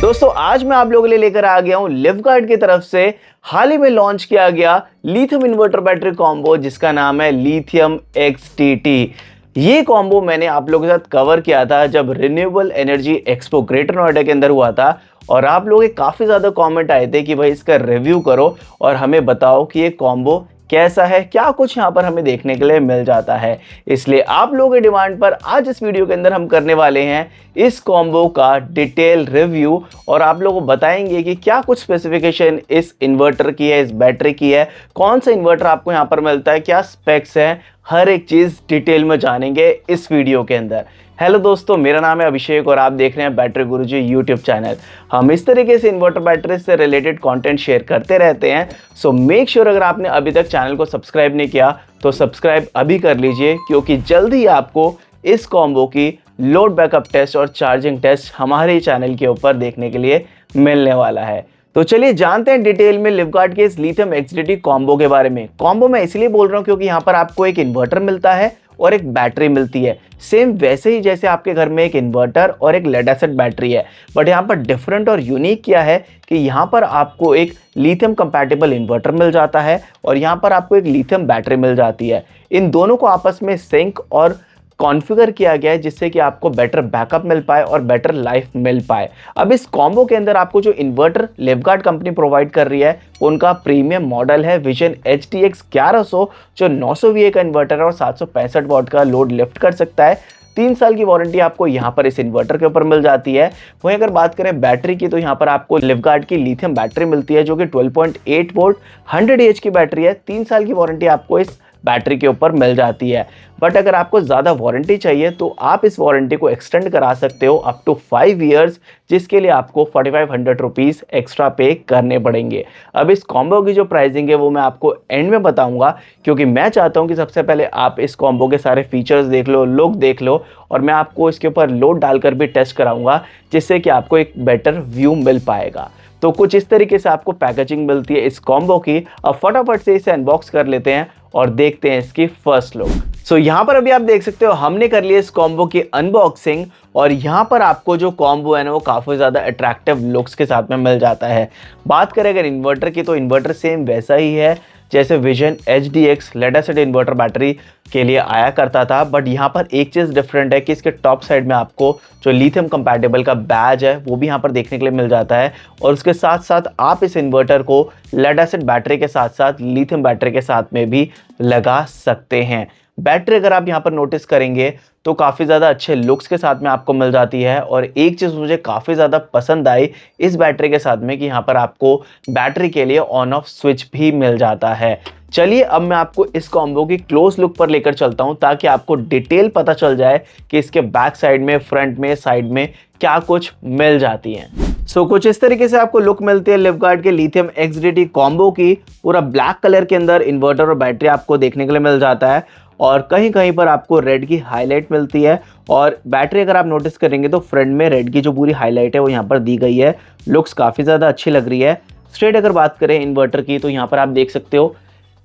दोस्तों आज मैं आप लोगों के लिए लेकर आ गया हूं लिवगार्ड की तरफ से हाल ही में लॉन्च किया गया लिथियम इन्वर्टर बैटरी कॉम्बो जिसका नाम है लिथियम XTT। ये कॉम्बो मैंने आप लोगों के साथ कवर किया था जब renewable energy expo greater Noida के अंदर हुआ था और आप लोगों के काफ़ी ज़्यादा कमेंट आए थे कि भाई इसका रिव्यू करो और हमें बताओ कि ये कॉम्बो कैसा है, क्या कुछ यहाँ पर हमें देखने के लिए मिल जाता है। इसलिए आप लोगों के डिमांड पर आज इस वीडियो के अंदर हम करने वाले हैं इस कॉम्बो का डिटेल रिव्यू और आप लोगों को बताएंगे कि क्या कुछ स्पेसिफिकेशन इस इन्वर्टर की है, इस बैटरी की है, कौन सा इन्वर्टर आपको यहाँ पर मिलता है, क्या स्पेक्स हैं, हर एक चीज़ डिटेल में जानेंगे इस वीडियो के अंदर। हेलो दोस्तों, मेरा नाम है अभिषेक और आप देख रहे हैं बैटरी गुरुजी यूट्यूब चैनल। हम इस तरीके से इन्वर्टर बैटरी से रिलेटेड कंटेंट शेयर करते रहते हैं। सो मेक श्योर अगर आपने अभी तक चैनल को सब्सक्राइब नहीं किया तो सब्सक्राइब अभी कर लीजिए, क्योंकि जल्द ही आपको इस कॉम्बो की लोड बैकअप टेस्ट और चार्जिंग टेस्ट हमारे चैनल के ऊपर देखने के लिए मिलने वाला है। तो चलिए जानते हैं डिटेल में लिवगार्ड के इस लिथियम XTT कॉम्बो के बारे में। कॉम्बो मैं इसलिए बोल रहा हूँ क्योंकि यहाँ पर आपको एक इन्वर्टर मिलता है और एक बैटरी मिलती है, सेम वैसे ही जैसे आपके घर में एक इन्वर्टर और एक लेड एसिड बैटरी है। बट यहाँ पर डिफरेंट और यूनिक क्या है कि यहाँ पर आपको एक लिथियम कंपैटिबल इन्वर्टर मिल जाता है और यहाँ पर आपको एक लिथियम बैटरी मिल जाती है। इन दोनों को आपस में सिंक और कॉन्फ़िगर किया गया है जिससे कि आपको बेटर बैकअप मिल पाए और बेटर लाइफ मिल पाए। अब इस कॉम्बो के अंदर आपको जो इन्वर्टर लिवगार्ड कंपनी प्रोवाइड कर रही है उनका प्रीमियम मॉडल है विजन HTX 1100 जो 900 VA का इन्वर्टर है और 765 वाट का लोड लिफ्ट कर सकता है। 3 साल की वारंटी आपको यहाँ पर इस इन्वर्टर के ऊपर मिल जाती है। वहीं अगर बात करें बैटरी की तो यहाँ पर आपको लिवगार्ड की लिथियम बैटरी मिलती है जो कि 12.8 वोल्ट 100 Ah की बैटरी है। 3 साल की वारंटी आपको इस बैटरी के ऊपर मिल जाती है। बट अगर आपको ज़्यादा वारंटी चाहिए तो आप इस वारंटी को एक्सटेंड करा सकते हो अप टू 5 इयर्स, जिसके लिए आपको 4500 रुपीज़ एक्स्ट्रा पे करने पड़ेंगे। अब इस कॉम्बो की जो प्राइसिंग है वो मैं आपको एंड में बताऊंगा, क्योंकि मैं चाहता हूं कि सबसे पहले आप इस कॉम्बो के सारे फीचर्स देख लो, लुक देख लो और मैं आपको इसके ऊपर लोड डालकर भी टेस्ट कराऊंगा जिससे कि आपको एक बेटर व्यू मिल पाएगा। तो कुछ इस तरीके से आपको पैकेजिंग मिलती है इस कॉम्बो की। अब फटाफट से इसे अनबॉक्स कर लेते हैं और देखते हैं इसकी फर्स्ट लुक। सो यहाँ पर अभी आप देख सकते हो हमने कर लिया इस कॉम्बो की अनबॉक्सिंग और यहाँ पर आपको जो कॉम्बो है ना वो काफ़ी ज़्यादा अट्रैक्टिव लुक्स के साथ में मिल जाता है। बात करें अगर इन्वर्टर की तो इन्वर्टर सेम वैसा ही है जैसे Vision HDX lead acid inverter battery के लिए आया करता था। बट यहाँ पर एक चीज़ डिफरेंट है कि इसके टॉप साइड में आपको जो लिथियम कंपैटिबल का बैज है वो भी यहाँ पर देखने के लिए मिल जाता है और उसके साथ साथ आप इस इन्वर्टर को लेड एसिड बैटरी के साथ साथ लिथियम बैटरी के साथ में भी लगा सकते हैं। बैटरी अगर आप यहाँ पर नोटिस करेंगे तो काफ़ी ज़्यादा अच्छे लुक्स के साथ में आपको मिल जाती है और एक चीज़ मुझे काफ़ी ज़्यादा पसंद आई इस बैटरी के साथ में कि यहाँ पर आपको बैटरी के लिए ऑन ऑफ स्विच भी मिल जाता है। चलिए अब मैं आपको इस कॉम्बो की क्लोज लुक पर लेकर चलता हूँ ताकि आपको डिटेल पता चल जाए कि इसके बैक साइड में, फ्रंट में, साइड में क्या कुछ मिल जाती है। सो कुछ इस तरीके से आपको लुक मिलती है लिवगार्ड के लिथियम XTT कॉम्बो की। पूरा ब्लैक कलर के अंदर इन्वर्टर और बैटरी आपको देखने के लिए मिल जाता है और कहीं कहीं पर आपको रेड की हाईलाइट मिलती है और बैटरी अगर आप नोटिस करेंगे तो फ्रंट में रेड की जो पूरी हाईलाइट है वो यहाँ पर दी गई है। लुक्स काफ़ी ज़्यादा अच्छी लग रही है। स्ट्रेट अगर बात करें इन्वर्टर की तो यहाँ पर आप देख सकते हो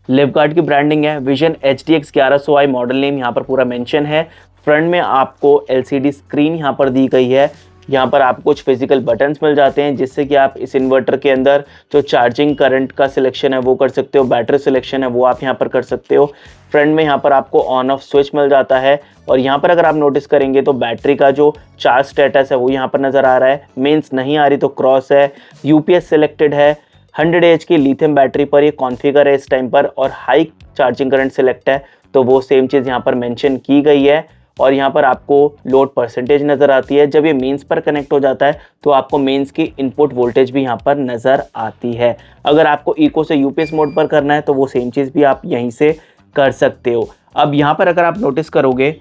लिवगार्ड की ब्रांडिंग है, vision HTX 1100i model name यहाँ पर पूरा मेंशन है। फ्रंट में आपको LCD स्क्रीन यहाँ पर दी गई है। यहाँ पर आपको कुछ फिजिकल बटन्स मिल जाते हैं जिससे कि आप इस इन्वर्टर के अंदर जो चार्जिंग करंट का सिलेक्शन है वो कर सकते हो, बैटरी सिलेक्शन है वो आप यहाँ पर कर सकते हो। फ्रंट में यहाँ पर आपको ऑन ऑफ स्विच मिल जाता है और यहाँ पर अगर आप नोटिस करेंगे तो बैटरी का जो चार्ज स्टेटस है वो यहाँ पर नज़र आ रहा है। मेंस नहीं आ रही तो क्रॉस है। UPS सिलेक्टेड है। 100 Ah की लिथियम बैटरी पर ये कॉन्फ़िगर है इस टाइम पर और हाई चार्जिंग करंट सिलेक्ट है तो वो सेम चीज़ यहाँ पर मेंशन की गई है। और यहाँ पर आपको लोड परसेंटेज नज़र आती है। जब ये मेंस पर कनेक्ट हो जाता है तो आपको मेंस की इनपुट वोल्टेज भी यहाँ पर नज़र आती है। अगर आपको इको से UPS मोड पर करना है तो वो सेम चीज़ भी आप यहीं से कर सकते हो। अब यहाँ पर अगर आप नोटिस करोगे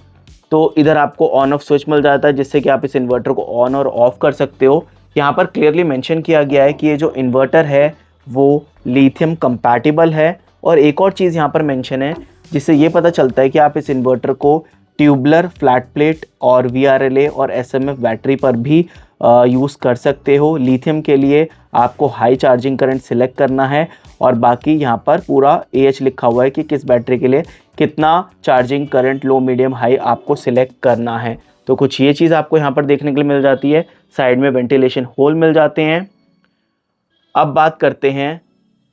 तो इधर आपको ऑन ऑफ स्विच मिल जाता है जिससे कि आप इस इन्वर्टर को ऑन और ऑफ कर सकते हो। यहाँ पर क्लियरली मेंशन किया गया है कि ये जो इन्वर्टर है वो लिथियम कंपैटिबल है। और एक और चीज़ यहाँ पर मेंशन है जिससे ये पता चलता है कि आप इस इन्वर्टर को ट्यूबलर, फ्लैट प्लेट और VRLA और SMF बैटरी पर भी यूज़ कर सकते हो। लिथियम के लिए आपको हाई चार्जिंग करंट सिलेक्ट करना है और बाकी यहाँ पर पूरा AH लिखा हुआ है कि किस बैटरी के लिए कितना चार्जिंग करंट लो, मीडियम, हाई आपको सिलेक्ट करना है। तो कुछ ये चीज़ आपको यहाँ पर देखने के लिए मिल जाती है। साइड में वेंटिलेशन होल मिल जाते हैं। अब बात करते हैं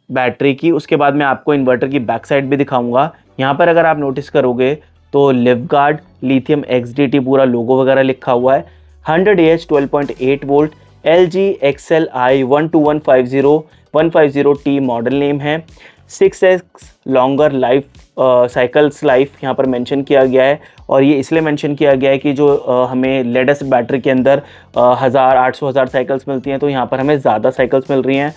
बैटरी की, उसके बाद मैं आपको इन्वर्टर की बैक साइड भी दिखाऊंगा। यहाँ पर अगर आप नोटिस करोगे तो लिवगार्ड लिथियम XDT पूरा लोगो वगैरह लिखा हुआ है। 100Ah 12.8 volt LG XLI 12150T model name है। 6x longer life cycles life यहाँ पर मेंशन किया गया है, और ये इसलिए मेंशन किया गया है कि जो हमें लेड एसिड बैटरी के अंदर 1000 साइकिल्स मिलती हैं, तो यहाँ पर हमें ज़्यादा साइकिल्स मिल रही हैं।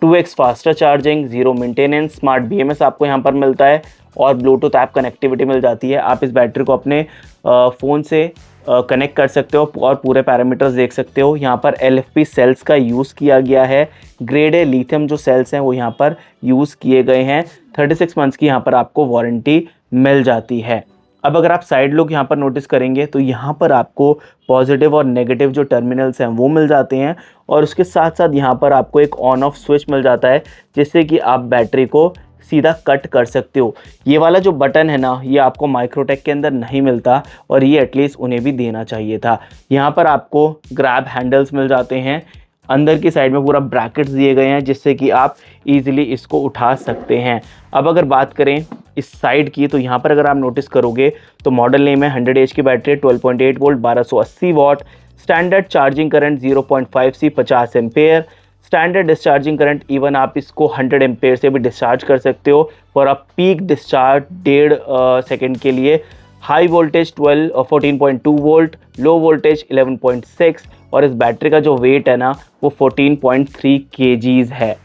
2x faster charging, zero maintenance, smart BMS आपको यहाँ पर मिलता है, और ब्लूटूथ ऐप कनेक्टिविटी मिल जाती है। आप इस बैटरी को अपने फ़ोन से कनेक्ट कर सकते हो और पूरे पैरामीटर्स देख सकते हो। यहाँ पर LFP सेल्स का यूज़ किया गया है। ग्रेड ए लिथियम जो सेल्स हैं वो यहाँ पर यूज़ किए गए हैं। 36 मंथ्स की यहाँ पर आपको वारंटी मिल जाती है। अब अगर आप साइड लुक यहाँ पर नोटिस करेंगे तो यहाँ पर आपको पॉजिटिव और नेगेटिव जो टर्मिनल्स हैं वो मिल जाते हैं, और उसके साथ साथ यहाँ पर आपको एक ऑन ऑफ स्विच मिल जाता है, जिससे कि आप बैटरी को सीधा कट कर सकते हो। ये वाला जो बटन है ना, ये आपको माइक्रोटेक के अंदर नहीं मिलता, और ये एटलीस्ट उन्हें भी देना चाहिए था। यहाँ पर आपको ग्रैब हैंडल्स मिल जाते हैं। अंदर की साइड में पूरा ब्रैकेट्स दिए गए हैं, जिससे कि आप इजीली इसको उठा सकते हैं। अब अगर बात करें इस साइड की, तो यहाँ पर अगर आप नोटिस करोगे तो मॉडल नेम है 100Ah की battery, 12.8 volt 1280 what, standard charging current 0.5C 50 ampere, standard discharging current, even आप इसको 100 एम्पेयर से भी डिस्चार्ज कर सकते हो और आप पीक डिस्चार्ज 1.5 सेकेंड के लिए। High voltage 14.2 volt, low voltage 11.6, और इस बैटरी का जो वेट है ना वो 14.3 kgs है।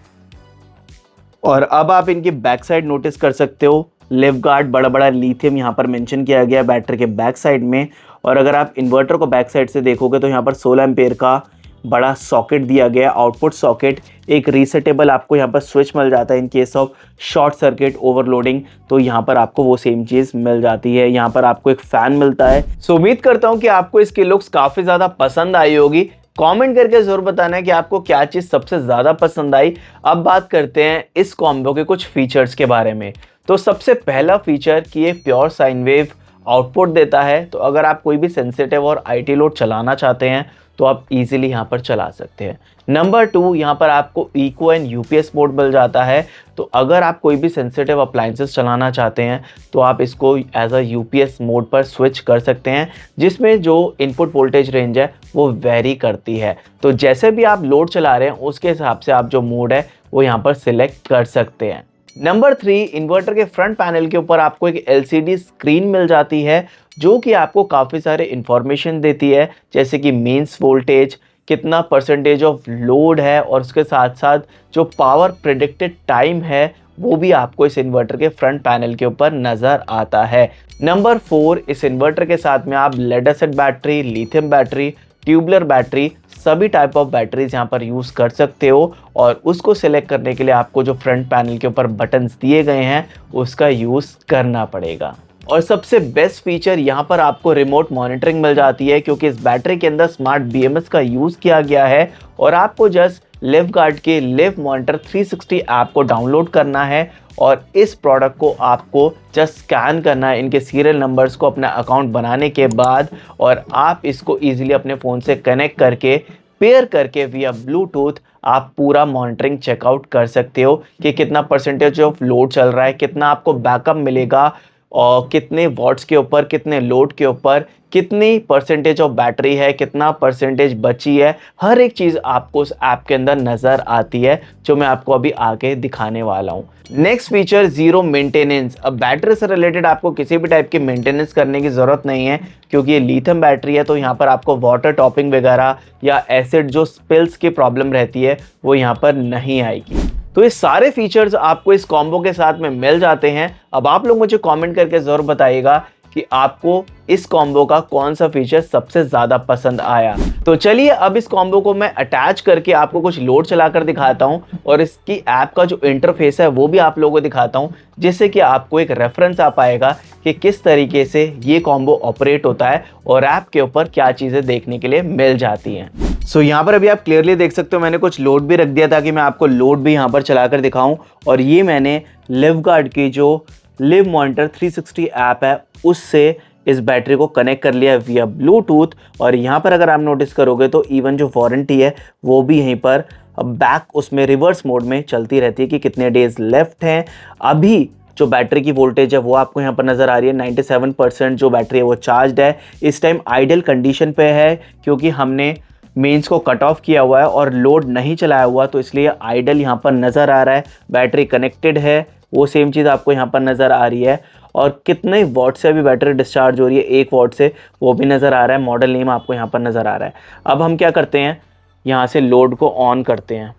और अब आप इनकी बैक साइड नोटिस कर सकते हो, लिवगार्ड बड़ा बड़ा लिथियम यहाँ पर मेंशन किया गया है बैटरी के बैक साइड में। और अगर आप इन्वर्टर को बैक साइड से देखोगे तो यहाँ पर 16 एम्पेयर का बड़ा सॉकेट दिया गया है, आउटपुट सॉकेट। एक रीसेटेबल आपको यहाँ पर स्विच मिल जाता है in case of short circuit overloading, तो यहाँ पर आपको वो सेम चीज़ मिल जाती है। यहाँ पर आपको एक फ़ैन मिलता है। सो उम्मीद करता हूँ कि आपको इसकी लुक्स काफ़ी ज़्यादा पसंद आई होगी। कमेंट करके ज़रूर बताना है कि आपको क्या चीज़ सबसे ज़्यादा पसंद आई। अब बात करते हैं इस कॉम्बो के कुछ फीचर्स के बारे में। तो सबसे पहला फीचर कि ये प्योर साइन वेव आउटपुट देता है, तो अगर आप कोई भी सेंसिटिव और IT लोड चलाना चाहते हैं तो आप इजीली यहाँ पर चला सकते हैं। नंबर 2, यहाँ पर आपको इको एंड UPS मोड मिल जाता है, तो अगर आप कोई भी सेंसिटिव अप्लायंसेस चलाना चाहते हैं तो आप इसको एज अ UPS मोड पर स्विच कर सकते हैं, जिसमें जो इनपुट वोल्टेज रेंज है वो वेरी करती है। तो जैसे भी आप लोड चला रहे हैं उसके हिसाब से आप जो मोड है वो यहाँ पर सिलेक्ट कर सकते हैं। नंबर 3, इन्वर्टर के फ्रंट पैनल के ऊपर आपको एक LCD स्क्रीन मिल जाती है, जो कि आपको काफ़ी सारे इंफॉर्मेशन देती है, जैसे कि मेंस वोल्टेज, कितना परसेंटेज ऑफ लोड है, और उसके साथ साथ जो पावर प्रेडिक्टेड टाइम है वो भी आपको इस इन्वर्टर के फ्रंट पैनल के ऊपर नज़र आता है। नंबर 4, इस इन्वर्टर के साथ में आप lead acid battery, lithium battery, tubular battery, सभी टाइप ऑफ बैटरीज यहाँ पर यूज़ कर सकते हो, और उसको सिलेक्ट करने के लिए आपको जो फ्रंट पैनल के ऊपर बटन्स दिए गए हैं उसका यूज़ करना पड़ेगा। और सबसे बेस्ट फीचर यहाँ पर आपको रिमोट मॉनिटरिंग मिल जाती है, क्योंकि इस बैटरी के अंदर स्मार्ट BMS का यूज़ किया गया है, और आपको जस्ट लिवगार्ड के लिव मॉनिटर 360 ऐप को डाउनलोड करना है, और इस प्रोडक्ट को आपको जस्ट स्कैन करना है इनके सीरियल नंबर्स को अपना अकाउंट बनाने के बाद, और आप इसको ईजिली अपने फ़ोन से कनेक्ट करके पेयर करके विया ब्लूटूथ आप पूरा मॉनिटरिंग चेकआउट कर सकते हो कि कितना परसेंटेज ऑफ लोड चल रहा है, कितना आपको बैकअप मिलेगा, और कितने वॉट्स के ऊपर, कितने लोड के ऊपर, कितनी परसेंटेज ऑफ बैटरी है, कितना परसेंटेज बची है, हर एक चीज़ आपको उस ऐप के अंदर नज़र आती है, जो मैं आपको अभी आगे दिखाने वाला हूँ। Next feature, zero maintenance. अब बैटरी से रिलेटेड आपको किसी भी टाइप की मेंटेनेंस करने की ज़रूरत नहीं है, क्योंकि ये लिथियम बैटरी है, तो यहाँ पर आपको वाटर टॉपिंग वगैरह या एसिड जो स्पिल्स की प्रॉब्लम रहती है वो यहाँ पर नहीं आएगी। तो ये सारे फीचर्स आपको इस कॉम्बो के साथ में मिल जाते हैं। अब आप लोग मुझे कमेंट करके ज़रूर बताइएगा कि आपको इस कॉम्बो का कौन सा फीचर सबसे ज़्यादा पसंद आया। तो चलिए अब इस कॉम्बो को मैं अटैच करके आपको कुछ लोड चलाकर दिखाता हूं, और इसकी ऐप का जो इंटरफेस है वो भी आप लोगों को दिखाता हूं, जिससे कि आपको एक रेफरेंस आ पाएगा कि किस तरीके से ये कॉम्बो ऑपरेट होता है और ऐप के ऊपर क्या चीज़ें देखने के लिए मिल जाती हैं। सो यहाँ पर अभी आप क्लियरली देख सकते हो, मैंने कुछ लोड भी रख दिया ताकि मैं आपको लोड भी यहाँ पर चलाकर दिखाऊं, और ये मैंने लिवगार्ड की जो लिव मॉनिटर 360 ऐप है उससे इस बैटरी को कनेक्ट कर लिया विया ब्लूटूथ। और यहाँ पर अगर आप नोटिस करोगे तो इवन जो वारंटी है वो भी यहीं पर बैक उसमें रिवर्स मोड में चलती रहती है कि कितने डेज लेफ्ट हैं। अभी जो बैटरी की वोल्टेज है वो आपको यहाँ पर नज़र आ रही है 97% जो बैटरी है वो चार्ज है। इस टाइम आइडल कंडीशन पे है क्योंकि हमने मेंस को कट ऑफ किया हुआ है और लोड नहीं चलाया हुआ, तो इसलिए आइडल यहाँ पर नज़र आ रहा है। बैटरी कनेक्टेड है वो सेम चीज़ आपको यहाँ पर नज़र आ रही है। और कितने वॉट से अभी बैटरी डिस्चार्ज हो रही है, 1 वॉट से, वो भी नज़र आ रहा है। मॉडल नेम आपको यहाँ पर नज़र आ रहा है। अब हम क्या करते हैं, यहाँ से लोड को ऑन करते हैं।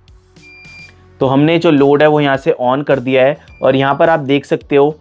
तो हमने जो लोड है वो यहाँ से ऑन कर दिया है और यहाँ पर आप देख सकते हो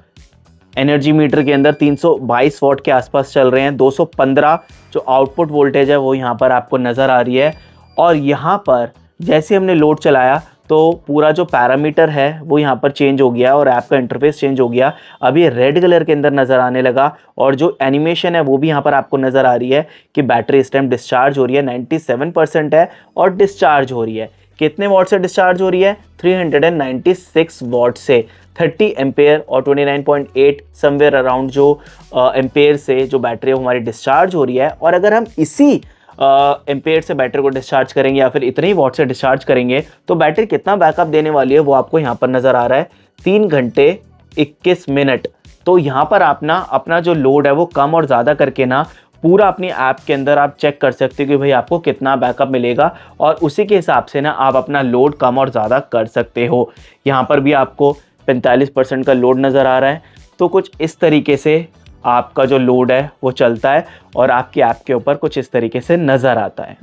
एनर्जी मीटर के अंदर 322 वॉट के आसपास चल रहे हैं। 215 जो आउटपुट वोल्टेज है वो यहाँ पर आपको नज़र आ रही है। और यहाँ पर जैसे हमने लोड चलाया तो पूरा जो पैरामीटर है वो यहाँ पर चेंज हो गया और ऐप का इंटरफेस चेंज हो गया। अब ये रेड कलर के अंदर नज़र आने लगा और जो एनिमेशन है वो भी यहाँ पर आपको नज़र आ रही है कि बैटरी इस टाइम डिस्चार्ज हो रही है। 97% है और डिस्चार्ज हो रही है। कितने वॉट से डिस्चार्ज हो रही है? 396 वॉट से। 30 एम्पेयर और 29.8 समवेयर अराउंड जो एम्पेयर से जो बैटरी हमारी डिस्चार्ज हो रही है। और अगर हम इसी एम्पेयर से बैटरी को डिस्चार्ज करेंगे या फिर इतने ही वॉट से डिस्चार्ज करेंगे तो बैटरी कितना बैकअप देने वाली है वो आपको यहाँ पर नज़र आ रहा है, 3 घंटे 21 मिनट। तो यहाँ पर आप ना अपना जो लोड है वो कम और ज़्यादा करके ना पूरा अपनी ऐप के अंदर आप चेक कर सकते हो कि भाई आपको कितना बैकअप मिलेगा और उसी के हिसाब से ना आप अपना लोड कम और ज़्यादा कर सकते हो। यहाँ पर भी आपको 45% का लोड नज़र आ रहा है। तो कुछ इस तरीके से आपका जो लोड है वो चलता है और आपकी ऐप के ऊपर कुछ इस तरीके से नज़र आता है।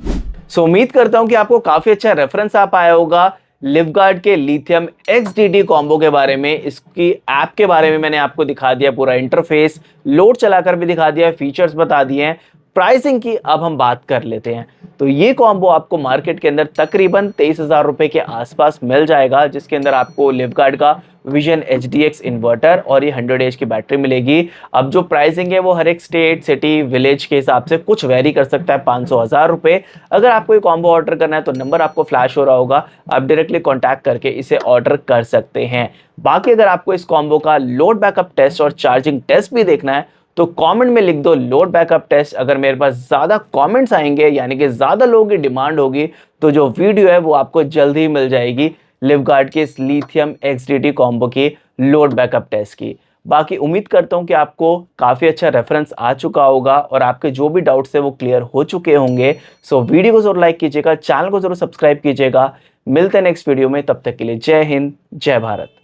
सो उम्मीद करता हूँ कि आपको काफ़ी अच्छा रेफरेंस आ पाया होगा लिवगार्ड के लिथियम XDT कॉम्बो के बारे में। इसकी ऐप के बारे में मैंने आपको दिखा दिया, पूरा इंटरफेस, लोड चलाकर भी दिखा दिया है, फीचर्स बता दिए हैं। प्राइसिंग की अब हम बात कर लेते हैं। तो ये कॉम्बो आपको मार्केट के अंदर तकरीबन 23,000 रुपए के आसपास मिल जाएगा, जिसके अंदर आपको लिवगार्ड का विजन HDX इन्वर्टर और ये 100 एच की बैटरी मिलेगी। अब जो प्राइसिंग है वो हर एक स्टेट, सिटी, विलेज के हिसाब से कुछ वेरी कर सकता है, 500-1000 रुपए। अगर आपको ये कॉम्बो ऑर्डर करना है तो नंबर आपको फ्लैश हो रहा होगा, आप डायरेक्टली कॉन्टैक्ट करके इसे ऑर्डर कर सकते हैं। बाकी अगर आपको इस कॉम्बो का लोड बैकअप टेस्ट और चार्जिंग टेस्ट भी देखना है तो कमेंट में लिख दो लोड बैकअप टेस्ट। अगर मेरे पास ज़्यादा कमेंट्स आएंगे यानी कि ज़्यादा लोगों की डिमांड होगी तो जो वीडियो है वो आपको जल्द ही मिल जाएगी लिवगार्ड के इस लिथियम XDT कॉम्बो की लोड बैकअप टेस्ट की। बाकी उम्मीद करता हूँ कि आपको काफ़ी अच्छा रेफरेंस आ चुका होगा और आपके जो भी डाउट्स है वो क्लियर हो चुके होंगे। सो वीडियो को जरूर लाइक कीजिएगा, चैनल को जरूर सब्सक्राइब कीजिएगा। मिलते हैं नेक्स्ट वीडियो में, तब तक के लिए जय हिंद, जय भारत।